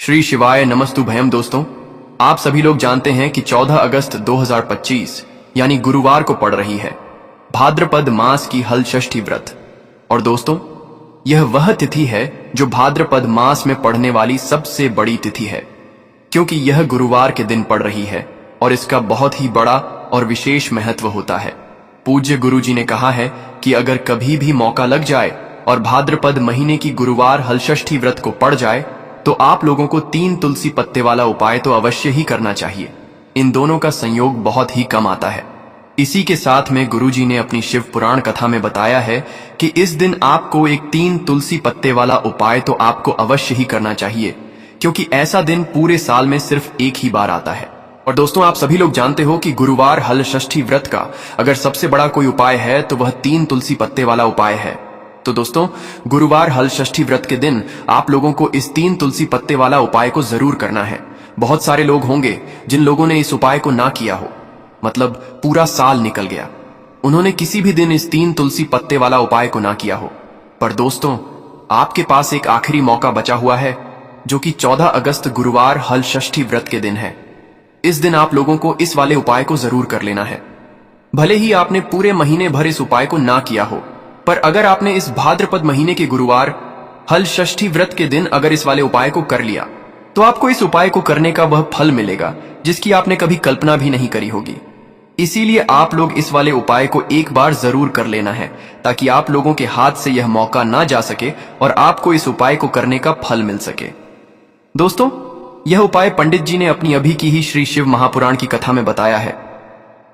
श्री शिवाय नमस्तुभयम। दोस्तों, आप सभी लोग जानते हैं कि 14 अगस्त 2025 यानी गुरुवार को पड़ रही है भाद्रपद मास की हल षष्ठी व्रत। और दोस्तों, यह वह तिथि है जो भाद्रपद मास में पड़ने वाली सबसे बड़ी तिथि है, क्योंकि यह गुरुवार के दिन पड़ रही है और इसका बहुत ही बड़ा और विशेष महत्व होता है। पूज्य गुरु जी ने कहा है कि अगर कभी भी मौका लग जाए और भाद्रपद महीने की गुरुवार हल षष्ठी व्रत को पड़ जाए तो आप लोगों को 3 तुलसी पत्ते वाला उपाय तो अवश्य ही करना चाहिए। इन दोनों का संयोग बहुत ही कम आता है। इसी के साथ में गुरुजी ने अपनी शिव पुराण कथा में बताया है कि इस दिन आपको एक 3 तुलसी पत्ते वाला उपाय तो आपको अवश्य ही करना चाहिए, क्योंकि ऐसा दिन पूरे साल में सिर्फ एक ही बार आता है। और दोस्तों, आप सभी लोग जानते हो कि गुरुवार हल षष्ठी व्रत का अगर सबसे बड़ा कोई उपाय है तो वह 3 तुलसी पत्ते वाला उपाय है। तो दोस्तों, गुरुवार हल षष्ठी व्रत के दिन आप लोगों को इस 3 तुलसी पत्ते वाला उपाय को जरूर करना है। बहुत सारे लोग होंगे जिन लोगों ने इस उपाय को ना किया हो, मतलब पूरा साल निकल गया, उन्होंने किसी भी दिन इस 3 तुलसी पत्ते वाला उपाय को ना किया हो। पर दोस्तों, आपके पास एक आखिरी मौका बचा हुआ है, जो कि 14 अगस्त गुरुवार हल षष्ठी व्रत के दिन है। इस दिन आप लोगों को इस वाले उपाय को जरूर कर लेना है। भले ही आपने पूरे महीने भर इस उपाय को ना किया हो, पर अगर आपने इस भाद्रपद महीने के गुरुवार हल षष्ठी व्रत के दिन अगर इस वाले उपाय को कर लिया तो आपको इस उपाय को करने का वह फल मिलेगा जिसकी आपने कभी कल्पना भी नहीं करी होगी। इसीलिए आप लोग इस वाले उपाय को एक बार जरूर कर लेना है, ताकि आप लोगों के हाथ से यह मौका ना जा सके और आपको इस उपाय को करने का फल मिल सके। दोस्तों, यह उपाय पंडित जी ने अपनी अभी की ही श्री शिव महापुराण की कथा में बताया है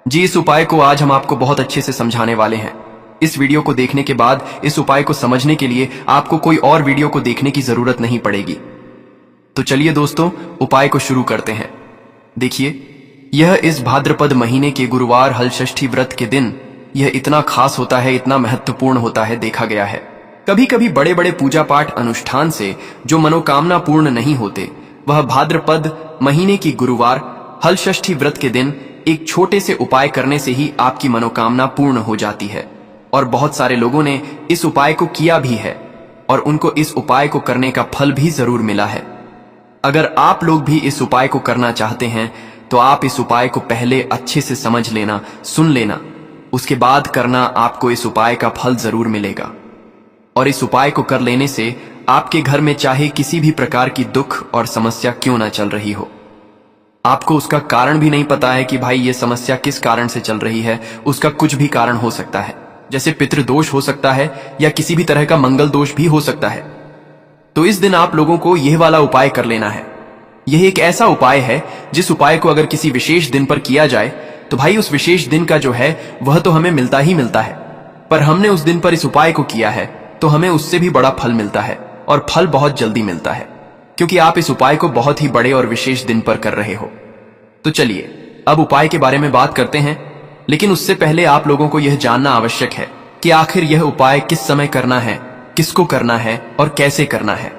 जी। इस उपाय को आज हम आपको बहुत अच्छे से समझाने वाले हैं। इस वीडियो को देखने के बाद इस उपाय को समझने के लिए आपको कोई और वीडियो को देखने की जरूरत नहीं पड़ेगी। तो चलिए दोस्तों, उपाय को शुरू करते हैं। देखिए, यह इस भाद्रपद महीने के गुरुवार हल षष्ठी व्रत के दिन यह इतना खास होता है, इतना महत्वपूर्ण होता है। देखा गया है कभी कभी बड़े बड़े पूजा पाठ अनुष्ठान से जो मनोकामना पूर्ण नहीं होते, वह भाद्रपद महीने की गुरुवार हल षष्ठी व्रत के दिन एक छोटे से उपाय करने से ही आपकी मनोकामना पूर्ण हो जाती है। और बहुत सारे लोगों ने इस उपाय को किया भी है और उनको इस उपाय को करने का फल भी जरूर मिला है। अगर आप लोग भी इस उपाय को करना चाहते हैं तो आप इस उपाय को पहले अच्छे से समझ लेना, सुन लेना, उसके बाद करना। आपको इस उपाय का फल जरूर मिलेगा। और इस उपाय को कर लेने से आपके घर में चाहे किसी भी प्रकार की दुख और समस्या क्यों ना चल रही हो, आपको उसका कारण भी नहीं पता है कि भाई ये समस्या किस कारण से चल रही है, उसका कुछ भी कारण हो सकता है, जैसे पितृदोष हो सकता है या किसी भी तरह का मंगल दोष भी हो सकता है। तो इस दिन आप लोगों को यह वाला उपाय कर लेना है। यह एक ऐसा उपाय है जिस उपाय को अगर किसी विशेष दिन पर किया जाए तो भाई उस विशेष दिन का जो है वह तो हमें मिलता ही मिलता है, पर हमने उस दिन पर इस उपाय को किया है तो हमें उससे भी बड़ा फल मिलता है, और फल बहुत जल्दी मिलता है, क्योंकि आप इस उपाय को बहुत ही बड़े और विशेष दिन पर कर रहे हो। तो चलिए अब उपाय के बारे में बात करते हैं, लेकिन उससे पहले आप लोगों को यह जानना आवश्यक है कि आखिर यह उपाय किस समय करना है, किसको करना है और कैसे करना है।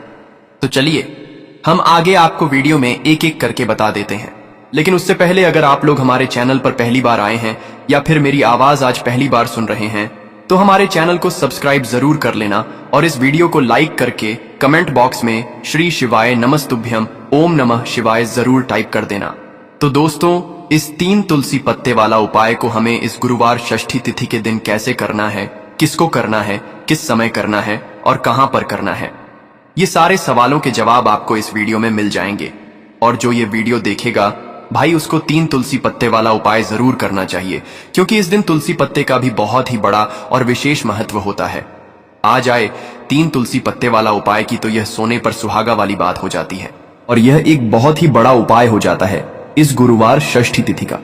तो चलिए हम आगे आपको वीडियो में एक एक करके बता देते हैं। लेकिन उससे पहले अगर आप लोग हमारे चैनल पर पहली बार आए हैं या फिर मेरी आवाज आज पहली बार सुन रहे हैं तो हमारे चैनल को सब्सक्राइब जरूर कर लेना और इस वीडियो को लाइक करके कमेंट बॉक्स में श्री शिवाय नमस्तुभ्यम ओम नमः शिवाय जरूर टाइप कर देना। तो दोस्तों, इस 3 तुलसी पत्ते वाला उपाय को हमें इस गुरुवार षष्ठी तिथि के दिन कैसे करना है, किसको करना है, किस समय करना है और कहां पर करना है, ये सारे सवालों के जवाब आपको इस वीडियो में मिल जाएंगे। और जो ये वीडियो देखेगा भाई, उसको 3 तुलसी पत्ते वाला उपाय जरूर करना चाहिए, क्योंकि इस दिन तुलसी पत्ते का भी बहुत ही बड़ा और विशेष महत्व होता है। आ जाए 3 तुलसी पत्ते वाला उपाय की तो यह सोने पर सुहागा वाली बात हो जाती है, और यह एक बहुत ही बड़ा उपाय हो जाता है इस गुरुवार षष्ठी तिथि का।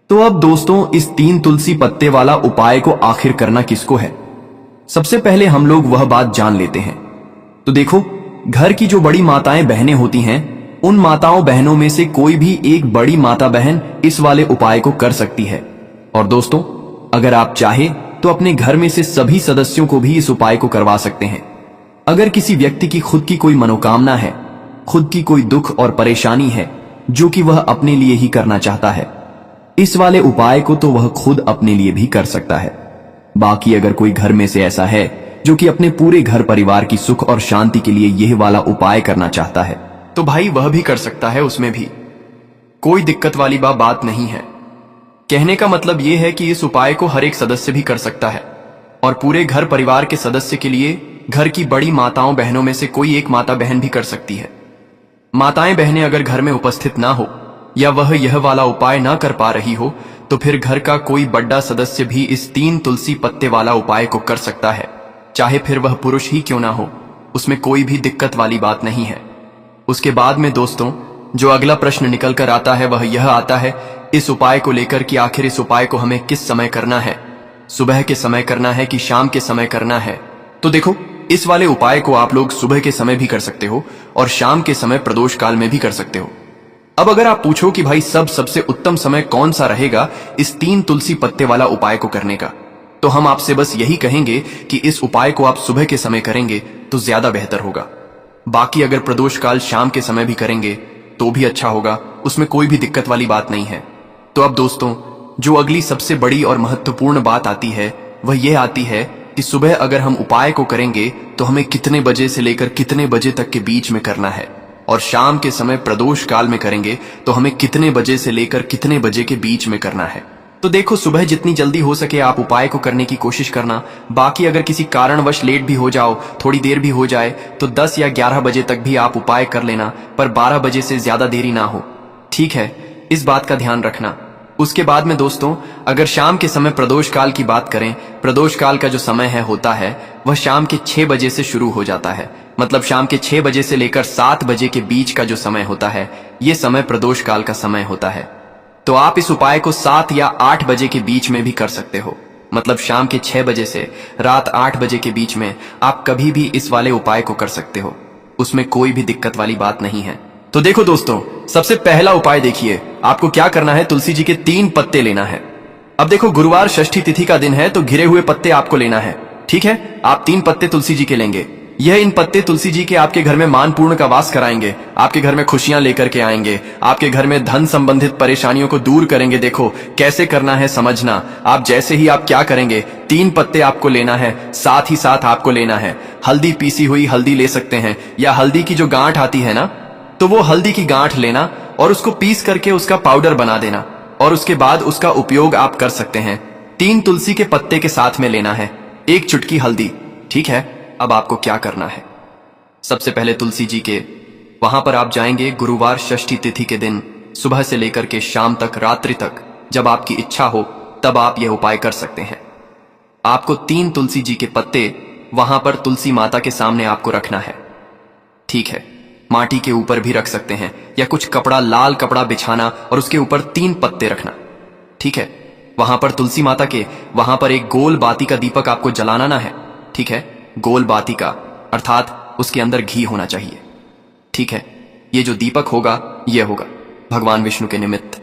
तो अब दोस्तों, इस 3 तुलसी पत्ते वाला उपाय को आखिर करना किसको है, सबसे पहले हम लोग वह बात जान लेते हैं। तो देखो, घर की जो बड़ी माताएं बहनें होती हैं, उन माताओं बहनों में से कोई भी एक बड़ी माता बहन इस वाले उपाय को कर सकती है। और दोस्तों, अगर आप चाहे तो अपने घर में से सभी सदस्यों को भी इस उपाय को करवा सकते हैं। अगर किसी व्यक्ति की खुद की कोई मनोकामना है, खुद की कोई दुख और परेशानी है जो कि वह अपने लिए ही करना चाहता है, इस वाले उपाय को तो वह खुद अपने लिए भी कर सकता है। बाकी अगर कोई घर में से ऐसा है जो कि अपने पूरे घर परिवार की सुख और शांति के लिए यह वाला उपाय करना चाहता है, तो भाई वह भी कर सकता है, उसमें भी कोई दिक्कत वाली बात नहीं है। कहने का मतलब यह है कि इस उपाय को हर एक सदस्य भी कर सकता है और पूरे घर परिवार के सदस्य के लिए घर की बड़ी माताओं बहनों में से कोई एक माता बहन भी कर सकती है। माताएं बहनें अगर घर में उपस्थित ना हो या वह यह वाला उपाय ना कर पा रही हो तो फिर घर का कोई बड़ा सदस्य भी इस 3 तुलसी पत्ते वाला उपाय को कर सकता है, चाहे फिर वह पुरुष ही क्यों ना हो, उसमें कोई भी दिक्कत वाली बात नहीं है। उसके बाद में दोस्तों जो अगला प्रश्न निकल कर आता है वह यह आता है इस उपाय को लेकर कि आखिर इस उपाय को हमें किस समय करना है, सुबह के समय करना है कि शाम के समय करना है। तो देखो, इस वाले उपाय को आप लोग सुबह के समय भी कर सकते हो और शाम के समय प्रदोष काल में भी कर सकते हो। अब अगर आप पूछो कि भाई सबसे उत्तम समय कौन सा रहेगा इस 3 तुलसी पत्ते वाला उपाय को करने का, तो हम आपसे बस यही कहेंगे कि इस उपाय को आप सुबह के समय करेंगे तो ज्यादा बेहतर होगा। बाकी अगर प्रदोष काल शाम के समय भी करेंगे तो भी अच्छा होगा, उसमें कोई भी दिक्कत वाली बात नहीं है। तो अब दोस्तों जो अगली सबसे बड़ी और महत्वपूर्ण बात आती है वह यह आती है कि सुबह अगर हम उपाय को करेंगे तो हमें कितने बजे से लेकर कितने बजे तक के बीच में करना है, और शाम के समय प्रदोष काल में करेंगे तो हमें कितने बजे से लेकर कितने बजे के बीच में करना है। तो देखो, सुबह जितनी जल्दी हो सके आप उपाय को करने की कोशिश करना। बाकी अगर किसी कारणवश लेट भी हो जाओ, थोड़ी देर भी हो जाए, तो 10 या 11 बजे तक भी आप उपाय कर लेना, पर 12 बजे से ज्यादा देरी ना हो, ठीक है? इस बात का ध्यान रखना। उसके बाद में दोस्तों अगर शाम के समय प्रदोष काल की बात करें, प्रदोष काल का जो समय है होता है वह शाम के 6 बजे से शुरू हो जाता है। मतलब शाम के 6 बजे से लेकर 7 बजे के बीच का जो समय होता है यह समय प्रदोष काल का समय होता है। तो आप इस उपाय को 7 या 8 बजे के बीच में भी कर सकते हो। मतलब शाम के 6 बजे से रात 8 बजे के बीच में आप कभी भी इस वाले उपाय को कर सकते हो, उसमें कोई भी दिक्कत वाली बात नहीं है। तो देखो दोस्तों, सबसे पहला उपाय देखिए, आपको क्या करना है, तुलसी जी के 3 पत्ते लेना है। अब देखो, गुरुवार षष्ठी तिथि का दिन है तो घिरे हुए पत्ते आपको लेना है, ठीक है? आप 3 पत्ते तुलसी जी के लेंगे। यह इन पत्ते तुलसी जी के आपके घर में मानपूर्ण का वास कराएंगे, आपके घर में खुशियां लेकर के आएंगे, आपके घर में धन संबंधित परेशानियों को दूर करेंगे। देखो कैसे करना है समझना। आप जैसे ही आप क्या करेंगे, 3 पत्ते आपको लेना है, साथ ही साथ आपको लेना है हल्दी, पीसी हुई हल्दी ले सकते हैं, या हल्दी की जो गांठ आती है ना, तो वो हल्दी की गांठ लेना और उसको पीस करके उसका पाउडर बना देना, और उसके बाद उसका उपयोग आप कर सकते हैं। 3 तुलसी के पत्ते के साथ में लेना है 1 चुटकी हल्दी, ठीक है? अब आपको क्या करना है, सबसे पहले तुलसी जी के वहां पर आप जाएंगे गुरुवार षष्ठी तिथि के दिन सुबह से लेकर के शाम तक, रात्रि तक, जब आपकी इच्छा हो तब आप यह उपाय कर सकते हैं। आपको 3 तुलसी जी के पत्ते वहां पर तुलसी माता के सामने आपको रखना है, ठीक है? माटी के ऊपर भी रख सकते हैं या कुछ कपड़ा, लाल कपड़ा बिछाना और उसके ऊपर 3 पत्ते रखना, ठीक है? वहां पर तुलसी माता के वहां पर एक गोल बाती का दीपक आपको जलाना ना है, ठीक है? गोल बाती का अर्थात उसके अंदर घी होना चाहिए, ठीक है? ये जो दीपक होगा यह होगा भगवान विष्णु के निमित्त।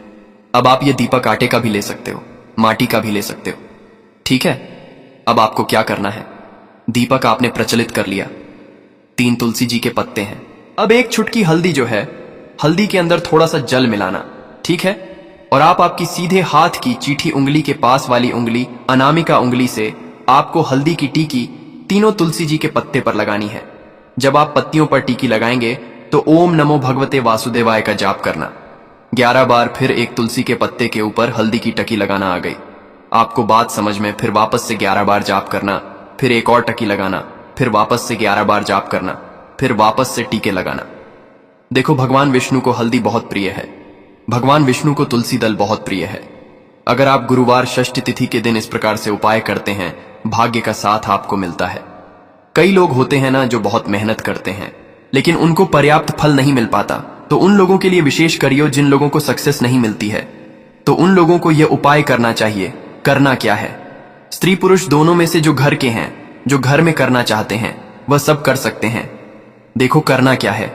अब आप ये दीपक आटे का भी ले सकते हो, माटी का भी ले सकते हो, ठीक है? अब आपको क्या करना है, दीपक आपने प्रचलित कर लिया, 3 तुलसी जी के पत्ते हैं। अब 1 चुटकी हल्दी जो है, हल्दी के अंदर थोड़ा सा जल मिलाना, ठीक है? और आप आपकी सीधे हाथ की चीठी उंगली के पास वाली उंगली, अनामिका उंगली से आपको हल्दी की टीकी तीनों तुलसी जी के पत्ते पर लगानी है। जब आप पत्तियों पर टीकी लगाएंगे तो ओम नमो भगवते वासुदेवाय का जाप करना 11 बार, फिर एक तुलसी के पत्ते के ऊपर हल्दी की टकी लगाना। आ गई आपको बात समझ में? फिर वापस से 11 बार जाप करना, फिर एक और टकी लगाना, फिर वापस से 11 बार जाप करना, फिर वापस से टीके लगाना। देखो, भगवान विष्णु को हल्दी बहुत प्रिय है, भगवान विष्णु को तुलसी दल बहुत प्रिय है। अगर आप गुरुवार षष्ठी तिथि के दिन इस प्रकार से उपाय करते हैं, भाग्य का साथ आपको मिलता है। कई लोग होते हैं ना जो बहुत मेहनत करते हैं लेकिन उनको पर्याप्त फल नहीं मिल पाता, तो उन लोगों के लिए विशेष करियो जिन लोगों को सक्सेस नहीं मिलती है, तो उन लोगों को यह उपाय करना चाहिए। करना क्या है, स्त्री पुरुष दोनों में से जो घर के हैं, जो घर में करना चाहते हैं, वह सब कर सकते हैं। देखो करना क्या है,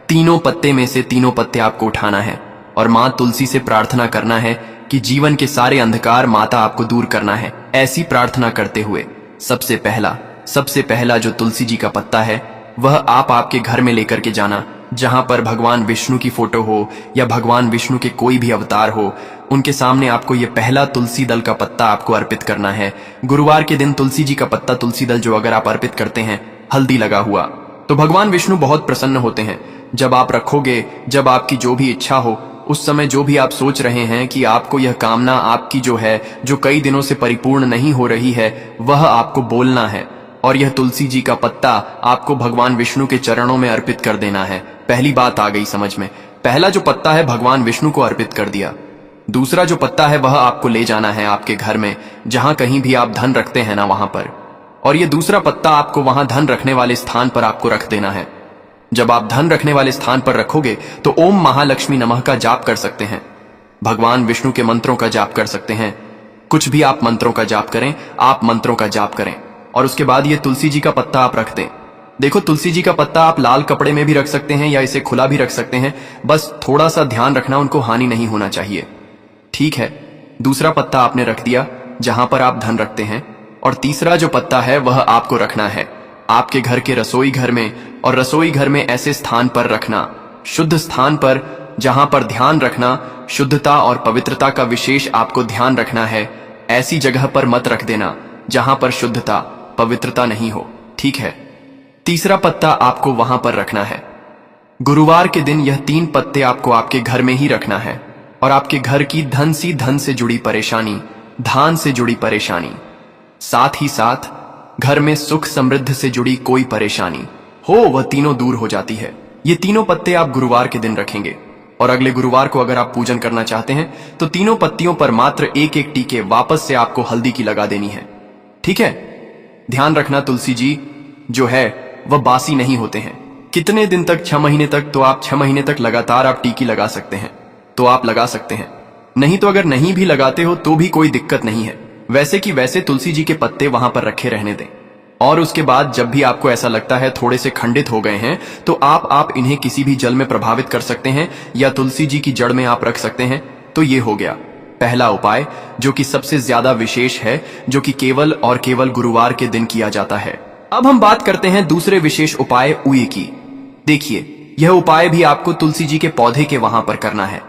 3 पत्ते में से 3 पत्ते आपको उठाना है और मां तुलसी से प्रार्थना करना है कि जीवन के सारे अंधकार माता आपको दूर करना है। ऐसी प्रार्थना करते हुए सबसे पहला जो तुलसी जी का पत्ता है वह आप आपके घर में लेकर के जाना, जहां पर भगवान विष्णु की फोटो हो या भगवान विष्णु के कोई भी अवतार हो, उनके सामने आपको यह पहला तुलसी दल का पत्ता आपको अर्पित करना है। गुरुवार के दिन तुलसी जी का पत्ता, तुलसी दल जो अगर आप अर्पित करते हैं, हल्दी लगा हुआ, तो भगवान विष्णु बहुत प्रसन्न होते हैं जब आप रखोगे। जब आपकी जो भी इच्छा हो, उस समय जो भी आप सोच रहे हैं कि आपको यह कामना आपकी जो है, जो कई दिनों से परिपूर्ण नहीं हो रही है, वह आपको बोलना है। और यह तुलसी जी का पत्ता आपको भगवान विष्णु के चरणों में अर्पित कर देना है। पहली बात आ गई समझ में। पहला जो पत्ता है भगवान विष्णु को अर्पित कर दिया। दूसरा जो पत्ता है वह आपको ले जाना है आपके घर में, जहां कहीं भी आप धन रखते हैं ना वहां पर। और यह दूसरा पत्ता आपको वहां धन रखने वाले स्थान पर आपको रख देना है। जब आप धन रखने वाले स्थान पर रखोगे तो ओम महालक्ष्मी नमः का जाप कर सकते हैं, भगवान विष्णु के मंत्रों का जाप कर सकते हैं। कुछ भी आप मंत्रों का जाप करें, आप मंत्रों का जाप करें। और उसके बाद ये तुलसी जी का पत्ता आप रख दें। देखो, तुलसी जी का पत्ता आप लाल कपड़े में भी रख सकते हैं या इसे खुला भी रख सकते हैं, बस थोड़ा सा ध्यान रखना, उनको हानि नहीं होना चाहिए। ठीक है, दूसरा पत्ता आपने रख दिया जहां पर आप धन रखते हैं। और तीसरा जो पत्ता है वह आपको रखना है आपके घर के रसोई घर में। और रसोई घर में ऐसे स्थान पर रखना, शुद्ध स्थान पर, जहां पर ध्यान रखना, शुद्धता और पवित्रता का विशेष आपको ध्यान रखना है। ऐसी जगह पर मत रख देना जहां पर शुद्धता पवित्रता नहीं हो। ठीक है, तीसरा पत्ता आपको वहां पर रखना है। गुरुवार के दिन यह 3 पत्ते आपको आपके घर में ही रखना है। और आपके घर की धन से जुड़ी परेशानी, धान से जुड़ी परेशानी, साथ ही साथ घर में सुख समृद्धि से जुड़ी कोई परेशानी हो, वह तीनों दूर हो जाती है। ये तीनों पत्ते आप गुरुवार के दिन रखेंगे। और अगले गुरुवार को अगर आप पूजन करना चाहते हैं तो तीनों पत्तियों पर मात्र एक एक टीके वापस से आपको हल्दी की लगा देनी है। ठीक है, ध्यान रखना तुलसी जी जो है वह बासी नहीं होते हैं। कितने दिन तक, 6 महीने तक, तो आप 6 महीने तक लगातार आप टीकी लगा सकते हैं, तो आप लगा सकते हैं। नहीं तो अगर नहीं भी लगाते हो तो भी कोई दिक्कत नहीं है। वैसे कि वैसे तुलसी जी के पत्ते वहां पर रखे रहने दें। और उसके बाद जब भी आपको ऐसा लगता है थोड़े से खंडित हो गए हैं, तो आप इन्हें किसी भी जल में प्रभावित कर सकते हैं या तुलसी जी की जड़ में आप रख सकते हैं। तो ये हो गया पहला उपाय, जो कि सबसे ज्यादा विशेष है, जो कि केवल और केवल गुरुवार के दिन किया जाता है। अब हम बात करते हैं दूसरे विशेष उपाय उये की। देखिए, यह उपाय भी आपको तुलसी जी के पौधे के वहां पर करना है।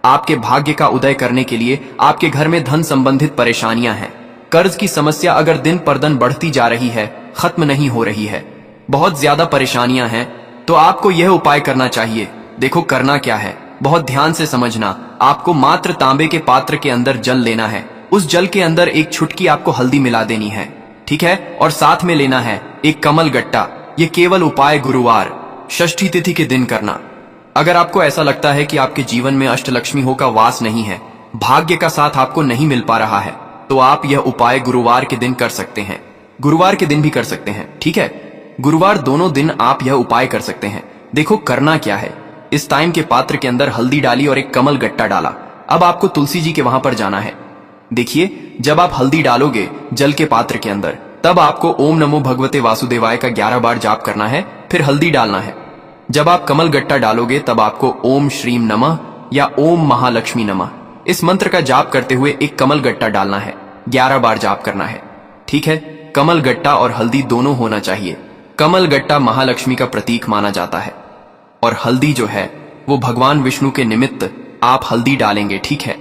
आपके भाग्य का उदय करने के लिए आपके घर में धन संबंधित परेशानियां हैं, कर्ज की समस्या अगर दिन पर दिन बढ़ती जा रही है, खत्म नहीं हो रही है, बहुत ज्यादा परेशानियां हैं, तो आपको यह उपाय करना चाहिए। देखो करना क्या है, बहुत ध्यान से समझना। आपको मात्र तांबे के पात्र के अंदर जल लेना है। उस जल के अंदर एक चुटकी आपको हल्दी मिला देनी है। ठीक है, और साथ में लेना है एक कमल गट्टा। ये केवल उपाय गुरुवार षष्ठी तिथि के दिन करना। अगर आपको ऐसा लगता है कि आपके जीवन में अष्टलक्ष्मी हो का वास नहीं है, भाग्य का साथ आपको नहीं मिल पा रहा है, तो आप यह उपाय गुरुवार के दिन कर सकते हैं। गुरुवार के दिन भी कर सकते हैं। ठीक है, गुरुवार दोनों दिन आप यह उपाय कर सकते हैं। देखो करना क्या है, इस टाइम के पात्र के अंदर हल्दी डाली और एक कमल गट्टा डाला। अब आपको तुलसी जी के वहां पर जाना है। देखिए, जब आप हल्दी डालोगे जल के पात्र के अंदर, तब आपको ओम नमो भगवते वासुदेवाय का 11 बार जाप करना है, फिर हल्दी डालना है। जब आप कमल गट्टा डालोगे तब आपको ओम श्रीम नमः या ओम महालक्ष्मी नमः इस मंत्र का जाप करते हुए एक कमल गट्टा डालना है, 11 बार जाप करना है। ठीक है, कमल गट्टा और हल्दी दोनों होना चाहिए। कमल गट्टा महालक्ष्मी का प्रतीक माना जाता है और हल्दी जो है वो भगवान विष्णु के निमित्त आप हल्दी डालेंगे। ठीक है,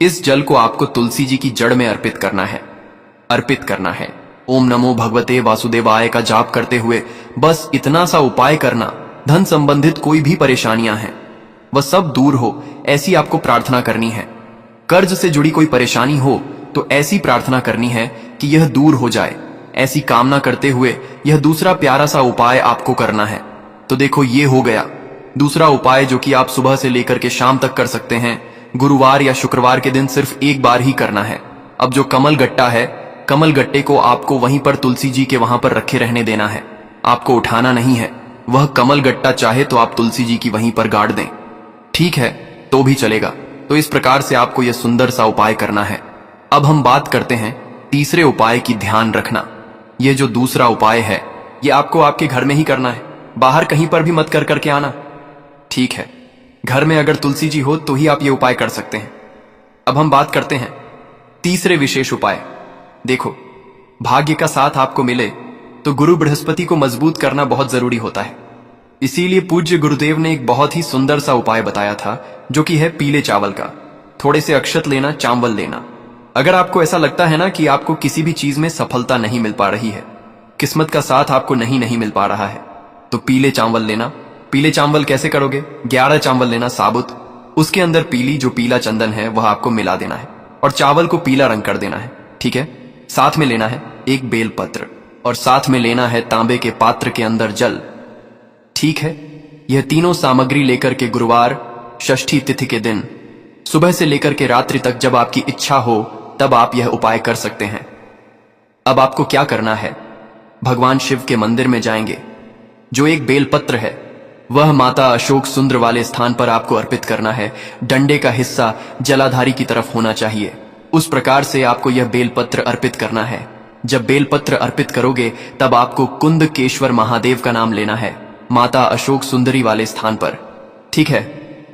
इस जल को आपको तुलसी जी की जड़ में अर्पित करना है। ओम नमो भगवते वासुदेवाय का जाप करते हुए बस इतना सा उपाय करना। धन संबंधित कोई भी परेशानियां हैं वह सब दूर हो, ऐसी आपको प्रार्थना करनी है। कर्ज से जुड़ी कोई परेशानी हो तो ऐसी प्रार्थना करनी है कि यह दूर हो जाए। ऐसी कामना करते हुए यह दूसरा प्यारा सा उपाय आपको करना है। तो देखो, ये हो गया दूसरा उपाय, जो कि आप सुबह से लेकर के शाम तक कर सकते हैं। गुरुवार या शुक्रवार के दिन सिर्फ एक बार ही करना है। अब जो कमल गट्टा है, कमल गट्टे को आपको वहीं पर तुलसी जी के वहां पर रखे रहने देना है, आपको उठाना नहीं है। वह कमल गट्टा चाहे तो आप तुलसी जी की वहीं पर गाड़ दें, ठीक है, तो भी चलेगा। तो इस प्रकार से आपको यह सुंदर सा उपाय करना है। अब हम बात करते हैं तीसरे उपाय की। ध्यान रखना, यह जो दूसरा उपाय है यह आपको आपके घर में ही करना है, बाहर कहीं पर भी मत कर करके आना। ठीक है, घर में अगर तुलसी जी हो तो ही आप ये उपाय कर सकते हैं। अब हम बात करते हैं तीसरे विशेष उपाय। देखो, भाग्य का साथ आपको मिले तो गुरु बृहस्पति को मजबूत करना बहुत जरूरी होता है। इसीलिए पूज्य गुरुदेव ने एक बहुत ही सुंदर सा उपाय बताया था, जो कि है पीले चावल का। थोड़े से अक्षत लेना, चावल लेना। अगर आपको ऐसा लगता है ना कि आपको किसी भी चीज में सफलता नहीं मिल पा रही है, किस्मत का साथ आपको नहीं मिल पा रहा है, तो पीले चावल लेना। पीले चावल कैसे करोगे? 11 चावल लेना साबुत, उसके अंदर पीली जो पीला चंदन है वह आपको मिला देना है और चावल को पीला रंग कर देना है, ठीक है। साथ में लेना है एक बेलपत्र और साथ में लेना है तांबे के पात्र के अंदर जल, ठीक है। यह तीनों सामग्री लेकर के गुरुवार षष्ठी तिथि के दिन सुबह से लेकर के रात्रि तक जब आपकी इच्छा हो तब आप यह उपाय कर सकते हैं। अब आपको क्या करना है? भगवान शिव के मंदिर में जाएंगे। जो एक बेलपत्र है वह माता अशोक सुंदर वाले स्थान पर आपको अर्पित करना है। डंडे का हिस्सा जलाधारी की तरफ होना चाहिए, उस प्रकार से आपको यह बेलपत्र अर्पित करना है। जब बेलपत्र अर्पित करोगे तब आपको कुंदकेश्वर महादेव का नाम लेना है, माता अशोक सुंदरी वाले स्थान पर, ठीक है।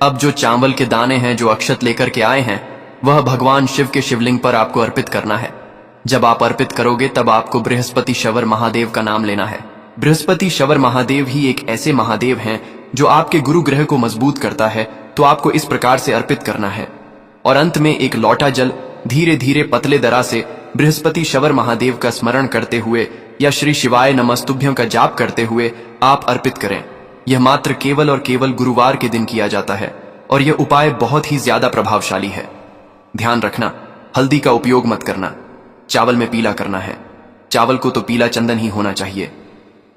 अब जो चावल के दाने हैं जो अक्षत लेकर के आए हैं वह भगवान शिव के शिवलिंग पर आपको अर्पित करना है। जब आप अर्पित करोगे तब आपको बृहस्पति शवर महादेव का नाम लेना है। बृहस्पति शवर महादेव ही एक ऐसे महादेव हैं जो आपके गुरु ग्रह को मजबूत करता है, तो आपको इस प्रकार से अर्पित करना है। और अंत में एक लोटा जल धीरे धीरे पतले दरा से बृहस्पति शवर महादेव का स्मरण करते हुए या श्री शिवाय नमस्तुभ्यं का जाप करते हुए आप अर्पित करें। यह मात्र केवल और केवल गुरुवार के दिन किया जाता है और यह उपाय बहुत ही ज्यादा प्रभावशाली है। ध्यान रखना, हल्दी का उपयोग मत करना, चावल में पीला करना है। चावल को तो पीला चंदन ही होना चाहिए,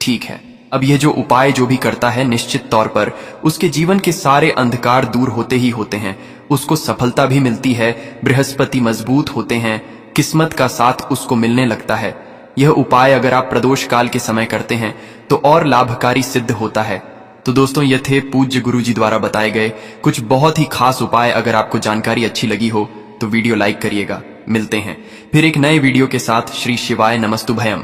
ठीक है। अब यह जो उपाय जो भी करता है निश्चित तौर पर उसके जीवन के सारे अंधकार दूर होते ही होते हैं, उसको सफलता भी मिलती है, बृहस्पति मजबूत होते हैं, किस्मत का साथ उसको मिलने लगता है। यह उपाय अगर आप प्रदोष काल के समय करते हैं तो और लाभकारी सिद्ध होता है। तो दोस्तों, ये थे पूज्य गुरु जी द्वारा बताए गए कुछ बहुत ही खास उपाय। अगर आपको जानकारी अच्छी लगी हो तो वीडियो लाइक करिएगा। मिलते हैं फिर एक नए वीडियो के साथ। श्री शिवाय नमस्तुभयम।